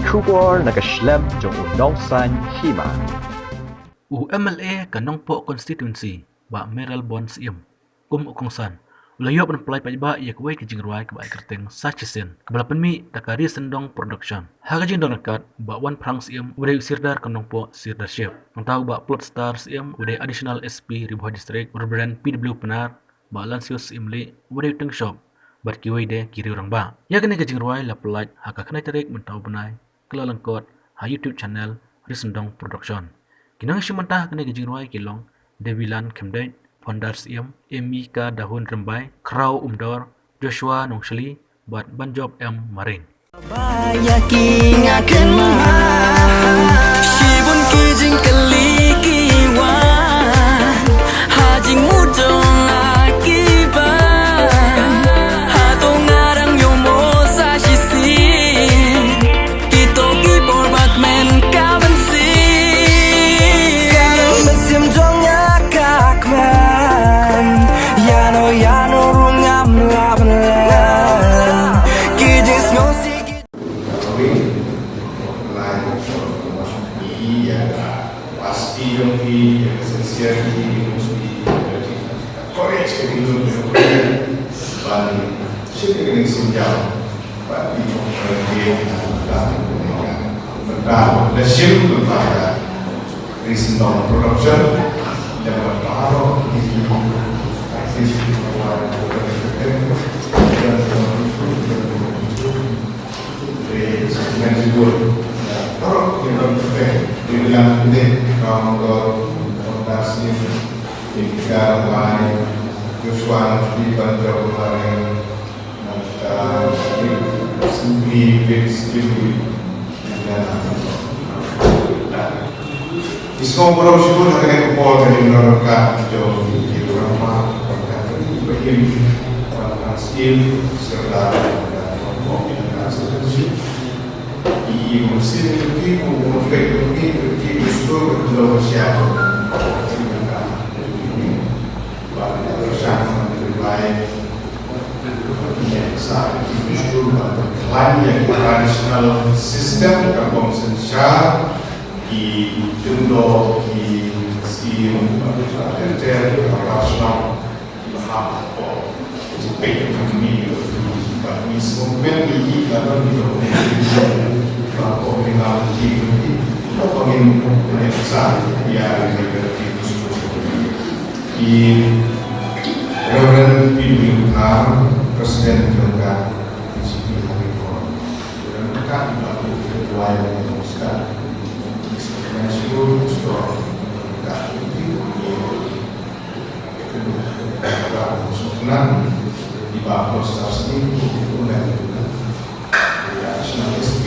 Trubor nakaslem jong unongsan hima. UMLA kanongpo constituency ba Meral Bon Siem kum ukongsan ulayop ng play pa ya kuway kijingruay ka ba ikerteng sachisin kabala penmi takari sendong production haga jing donakat ba one prang siem uday sirdar kanongpo sirdarship ang tao ba plot star siem uday additional SP Ribuha District urban PW Penar ba Lansius Imli uday teng shop bat kiway de kiri orang ba ya kene kijingruay la play haka kanay tarik mentau benay kelalangkot ha YouTube channel Risendong Production Kinang simantah kena gejingruai kilong Devilan Kemdet Pondar Siem Emika Dahun Rembai Krau Umdor Joshua Nongsheli Bat Banjob M Maring Yakin akan mahal Sibun kijing kelikiwa Hajing mudong akibat Hatong ngarang yomo sa sisi Kito kipor bakmen kabansi Karang besim jongnya kakman Yano rungam laban Kijing snosi pasti yang di esensial di koreksi dulu dan sih ini senjata bagi pemerintah dan leadership kepada Risendong Production yang bertaruh di sisi dan kalau kita dibilang ini kalau fondasi tiga lain Joshua di Banjar kemarin sendiri sendiri di semua pulau itu ada kepol dari mereka jauh di rumah mereka begini skill serta i musim itu mungkin justru kedua siapa banyak bersama lebih yang saat itu justru berkelahi yang tradisional sistem kampung sensyar di Indo di skim terjadi operasional mahal seperti ini bagi semua ini kalau pemerintah ini pengin besar ya di Reverend P.W. Presiden juga di sini Habibur dan mereka dibantu ketua yang memutuskan seluruh store mereka kemudian di bawah proses ini mulai juga national SP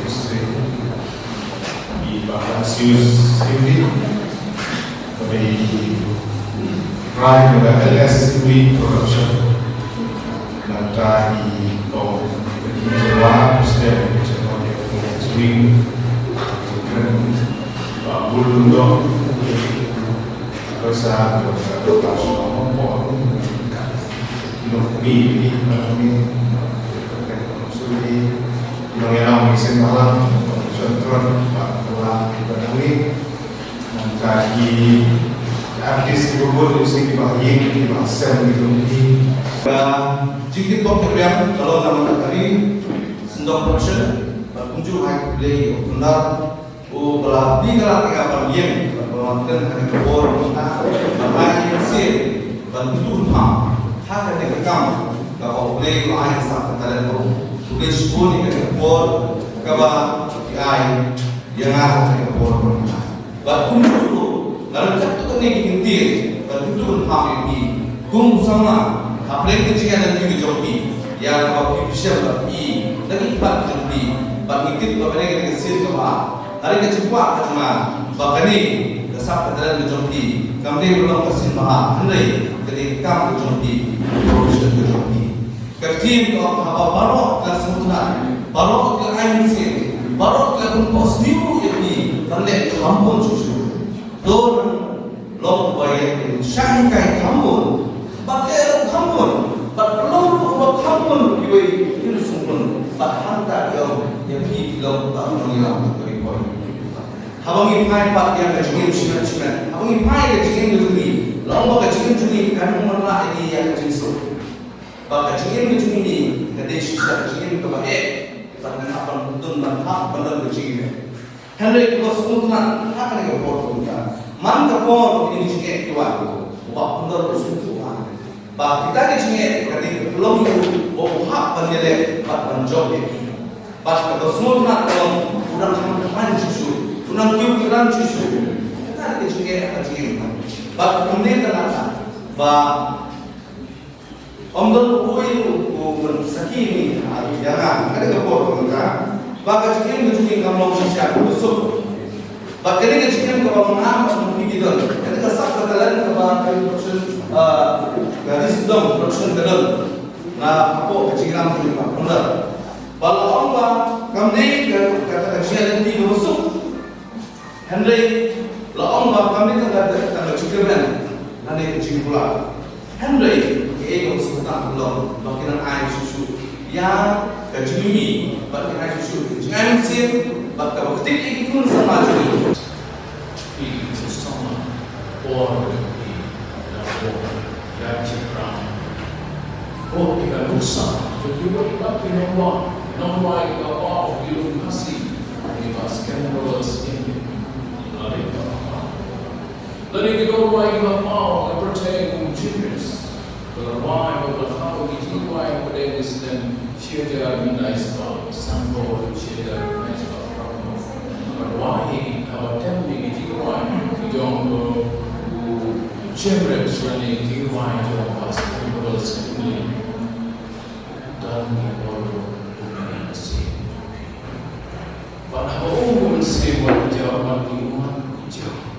distrik di bawah Lansius ini dari Prime dan LS ini production nanti kau Jawa Presiden swing Bulundo besar ini mengenal mesin malam contoh bahwa ini mengkaji artis kubur di sini bayi di masa ini jika program kalau nama kali Sendong Production muncul high play benar belah tiga yang penonton hari kubur ramai sih bantu pam hak ada kamu kalau play lain sampai kalian tulis pun ini kubur kaba ai yang ada kubur bantu dulu lalu jatuh ke inti bantu pam ini kum sama Apalagi ketika ada juga joki, ya kalau bisa berarti, lagi ibarat joki, bangkit bagaimana kita kesini kemana, hari kecepat cuma, bagaimana kesap kedalam joki, kami belum kesini mah, hendak ketika kamu joki, proses joki, kerjim kalau apa baru ke semutan, baru ke air mesin, baru ke kompos new ini, terlihat kampung susu, don lom bayar syahkai kampung. Bakal kampun, but belum kampun, ibu ini semua bahan tak yang hilang tak mengilang dari poin. Habangi pai pak yang kecil simen. Habangi pai kecil juni. Lomba kecil juni kan umurlah ini yang kecil so. Bak kecil juni ni kadang susah kecil ke baik. Tapi apa pun hak benar kecil. Henry kalau semua hak ni ke port kita. Man ke port ini kecil kuat. Bak benar semua. Bah kita kecil kadang belum hak benar bak menjawab ini. Bak kalau semua kalau udah hamil cucu. Unang kiu kiran cucu, kita ada kecil. Bak kemudian kenapa? Bak omdon kuih sakini, jangan ada kepor mereka. Bak kecil kamu siapa busuk. Bak ini kecil kalau mengambil mungkin gitu. Ada kesak katalan kepada production garis dom production dalam. Nah apa kecilan itu pak benar. Kalau orang kemudian kata kecil nanti busuk. Henry, laong kami tanggal cikeran, nanti kecil pula. Henry, ego sebentar belum, bagian air susu, yang kecil ini, bagian air susu, jangan sih, bagian ketik itu pun sama jadi. Ini sama orang di dalam yang cekram. Oh, kita lusa, jadi kita nomor yang apa, kita kasih, kita scandalous ini. Lalu kita bermain dengan power yang percaya dengan genius. Bermain dengan hal yang dijual pada Islam, syariah minais bal, sambil syariah minais bal. Bermain kalau temui dijual, kita syariah selain dijual juga pasti bersekali dan dibawa masih. Pada umum sebuah jawaban iman jauh.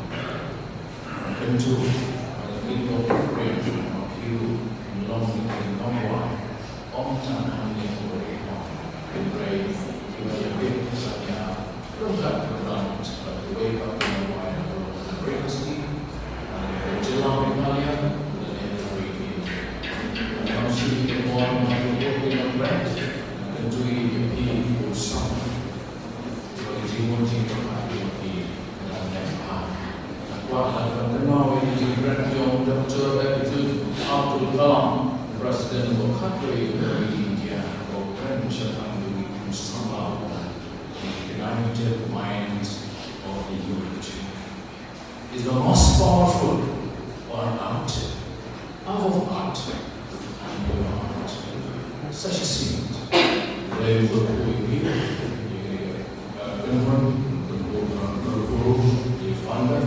Tentu ada kita program hidup melalui nomor orang hanya boleh berbaik kita saja lengkap program seperti wake up in the morning breakfast jelang kalian dan every masih orang yang dengan brand tentu ini bersama jiwa-jiwa hati dan yang wahai pendengar ini brand yang Dr. Abdul Kalam Presiden Lokatri dari India Program Jepang bersama United Minds of the Youth is the most powerful on art of art and beyond such a scene they will be the founder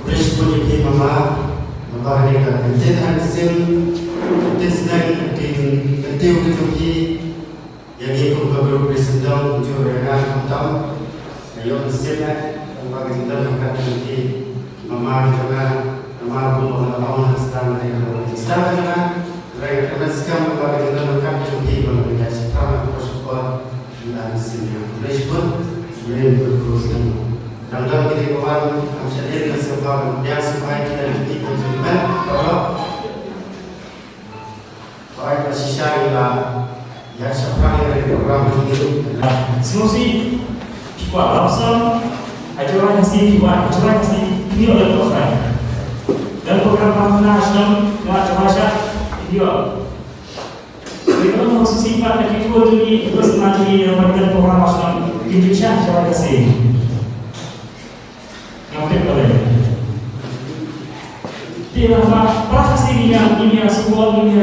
Responsi mama membahagi tentang sim tentang tentang ketuki yang ikut kabel presiden untuk renang hitam yang sempat membahagi tentang ketuki mama juga mama pun mengalami sedang dengan mereka sekarang membahagi tentang ketuki membahagi sekarang persoalan dan sim respon sebenarnya dan kita kawan amsyadil kesempatan yang supaya kita dikonsumen kalau baik persisah ialah yang sepanjang dari program ini Semusi kuat langsung ajaran si kuat ajaran si ini oleh program dan program nasional yang ajaran dia kita harus sifat dan kita jadi terus nanti dalam program nasional Indonesia ajaran si yang boleh. Dia apa? Proses ini sebuah ini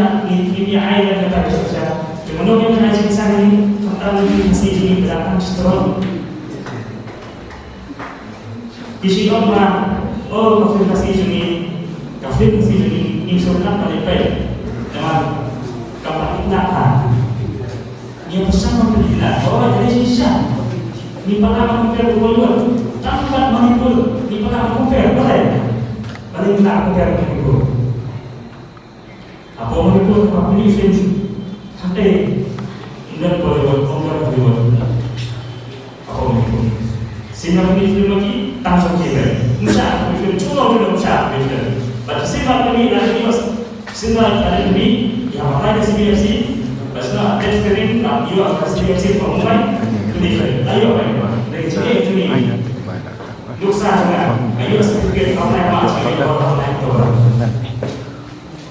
air yang kita baca. Kemudian kita ngaji kisah ini tentang masih ini belakang strong. Kisi orang kafir masih ini sudah paling baik dengan kapal nak. Dia bersama kita. Oh jadi sisa. Ini pengalaman kita dulu. Tanpa manipul, di mana aku fair, boleh? Paling tak aku fair manipul. Apa manipul? Apa ni film? Sampai ingat boleh buat, komputer boleh buat. Apa manipul? Sinar ni film lagi, tanggung kita. Misal, film 그 중앙으로 차 betul. But sifat kami dan ini sifat kami yang mana SPFC, pasal test kering nak you akan SPFC pemulai different. Ayo dari sini Lusa juga. Ayo sedikit online mas, ayo online tu.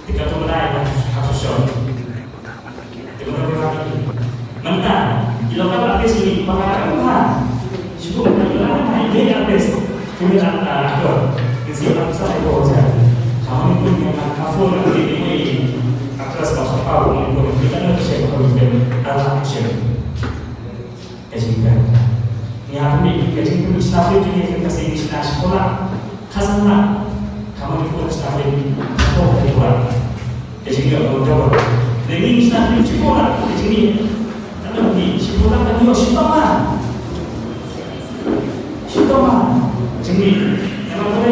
Tiga tu mulai harus show. Tiga tu mulai. Mentah. Ilakan artis ini pakai apa? Cukup ilakan ini artis. Kemudian aktor. Isi orang saya bawa saja. Kami pun yang kafur nanti ini atas masuk awal ini kita nak siapa harus dalam siapa. Kajian. Yang ini kajian itu staff itu yang kita sini sekolah khasnya kami pun staff ini tahu dari luar. Kajian itu jauh. Jadi staff itu sekolah kajian tapi di sekolah kan juga Sitoma. Jadi yang mana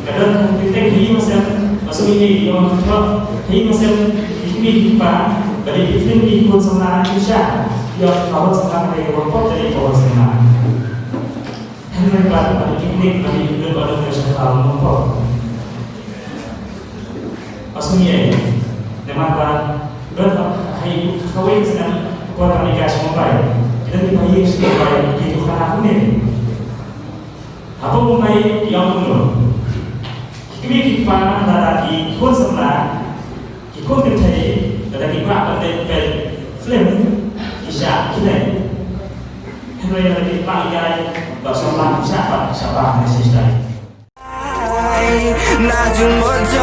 kadang kita ini masuk ini yang kedua ini masuk ini kita dari ini ikut sama Indonesia yang awal sekarang dari Eropa dari awal sekarang. Henry pada ini dari hidup pada Indonesia tahun nomor. Maksudnya, memang berhai kawin sedang buat aplikasi mobile. Kita dibayar sebagai gitu karena aku ni. Apa mobile yang dulu? Kami kita dari ikut sebelah, ikut kerjanya, dari kita pada film. Isya kita Henry lagi pakai bahasa siapa Mesej tadi. 나중 먼저